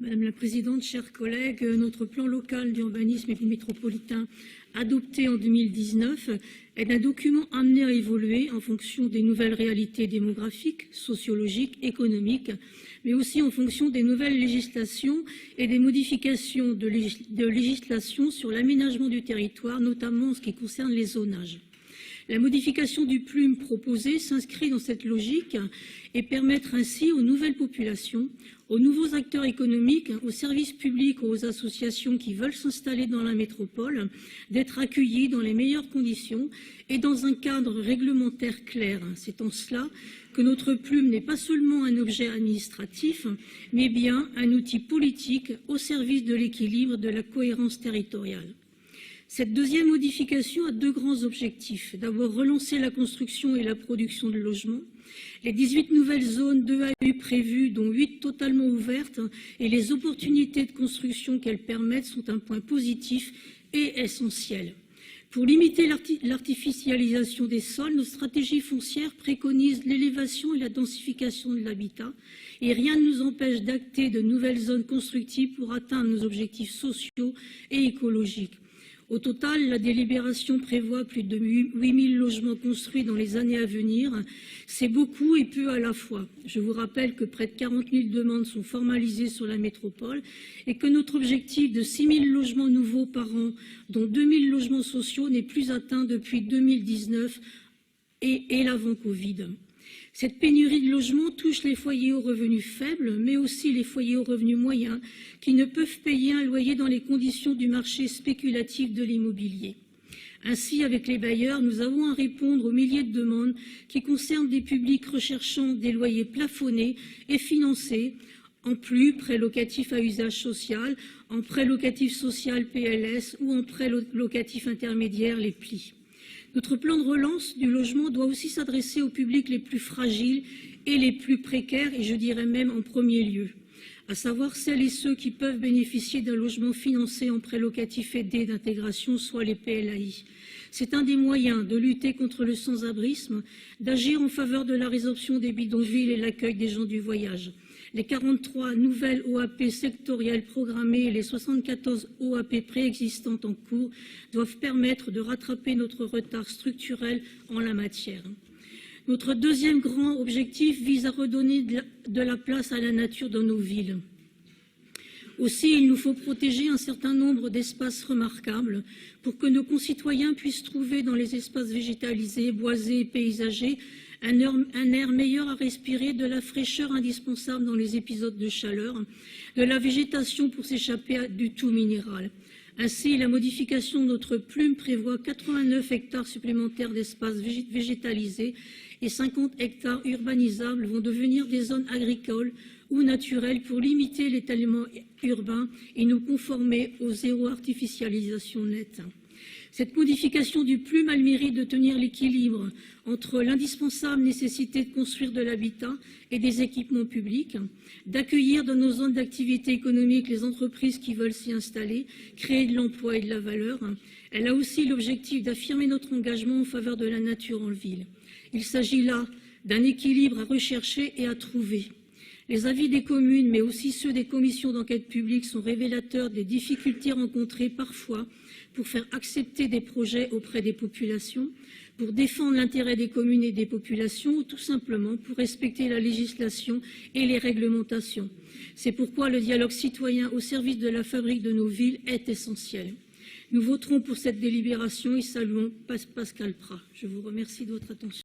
Madame la Présidente, chers collègues, notre plan local d'urbanisme métropolitain adopté en 2019 est un document amené à évoluer en fonction des nouvelles réalités démographiques, sociologiques, économiques, mais aussi en fonction des nouvelles législations et des modifications de législation sur l'aménagement du territoire, notamment en ce qui concerne les zonages. La modification du PLUM proposée s'inscrit dans cette logique et permettre ainsi aux nouvelles populations, aux nouveaux acteurs économiques, aux services publics, aux associations qui veulent s'installer dans la métropole, d'être accueillis dans les meilleures conditions et dans un cadre réglementaire clair. C'est en cela que notre PLUM n'est pas seulement un objet administratif, mais bien un outil politique au service de l'équilibre, de la cohérence territoriale. Cette deuxième modification a deux grands objectifs. D'abord, relancer la construction et la production de logements. Les 18 nouvelles zones d'EAU prévues, dont 8 totalement ouvertes, et les opportunités de construction qu'elles permettent sont un point positif et essentiel. Pour limiter l'artificialisation des sols, nos stratégies foncières préconisent l'élévation et la densification de l'habitat, et rien ne nous empêche d'acter de nouvelles zones constructibles pour atteindre nos objectifs sociaux et écologiques. Au total, la délibération prévoit plus de 8 000 logements construits dans les années à venir. C'est beaucoup et peu à la fois. Je vous rappelle que près de 40 000 demandes sont formalisées sur la métropole et que notre objectif de 6 000 logements nouveaux par an, dont 2 000 logements sociaux, n'est plus atteint depuis 2019 et l'avant-Covid. Cette pénurie de logements touche les foyers aux revenus faibles, mais aussi les foyers aux revenus moyens, qui ne peuvent payer un loyer dans les conditions du marché spéculatif de l'immobilier. Ainsi, avec les bailleurs, nous avons à répondre aux milliers de demandes qui concernent des publics recherchant des loyers plafonnés et financés, en plus prêt locatif à usage social, en prêt locatif social PLS ou en prêt locatif intermédiaire, les PLI. Notre plan de relance du logement doit aussi s'adresser aux publics les plus fragiles et les plus précaires, et je dirais même en premier lieu, à savoir celles et ceux qui peuvent bénéficier d'un logement financé en prêt locatif aidé d'intégration, soit les PLAI. C'est un des moyens de lutter contre le sans-abrisme, d'agir en faveur de la résorption des bidonvilles et l'accueil des gens du voyage. Les 43 nouvelles OAP sectorielles programmées et les 74 OAP préexistantes en cours doivent permettre de rattraper notre retard structurel en la matière. Notre deuxième grand objectif vise à redonner de la place à la nature dans nos villes. Aussi, il nous faut protéger un certain nombre d'espaces remarquables pour que nos concitoyens puissent trouver dans les espaces végétalisés, boisés et paysagers un air meilleur à respirer, de la fraîcheur indispensable dans les épisodes de chaleur, de la végétation pour s'échapper du tout minéral. Ainsi, la modification de notre PLUM prévoit 89 hectares supplémentaires d'espaces végétalisés et 50 hectares urbanisables vont devenir des zones agricoles ou naturelles pour limiter l'étalement urbain et nous conformer au zéro artificialisation nette. Cette modification du PLUM a le mérite de tenir l'équilibre entre l'indispensable nécessité de construire de l'habitat et des équipements publics, d'accueillir dans nos zones d'activité économique les entreprises qui veulent s'y installer, créer de l'emploi et de la valeur. Elle a aussi l'objectif d'affirmer notre engagement en faveur de la nature en ville. Il s'agit là d'un équilibre à rechercher et à trouver. Les avis des communes, mais aussi ceux des commissions d'enquête publique, sont révélateurs des difficultés rencontrées parfois pour faire accepter des projets auprès des populations, pour défendre l'intérêt des communes et des populations, ou tout simplement pour respecter la législation et les réglementations. C'est pourquoi le dialogue citoyen au service de la fabrique de nos villes est essentiel. Nous voterons pour cette délibération et saluons Pascal Prat. Je vous remercie de votre attention.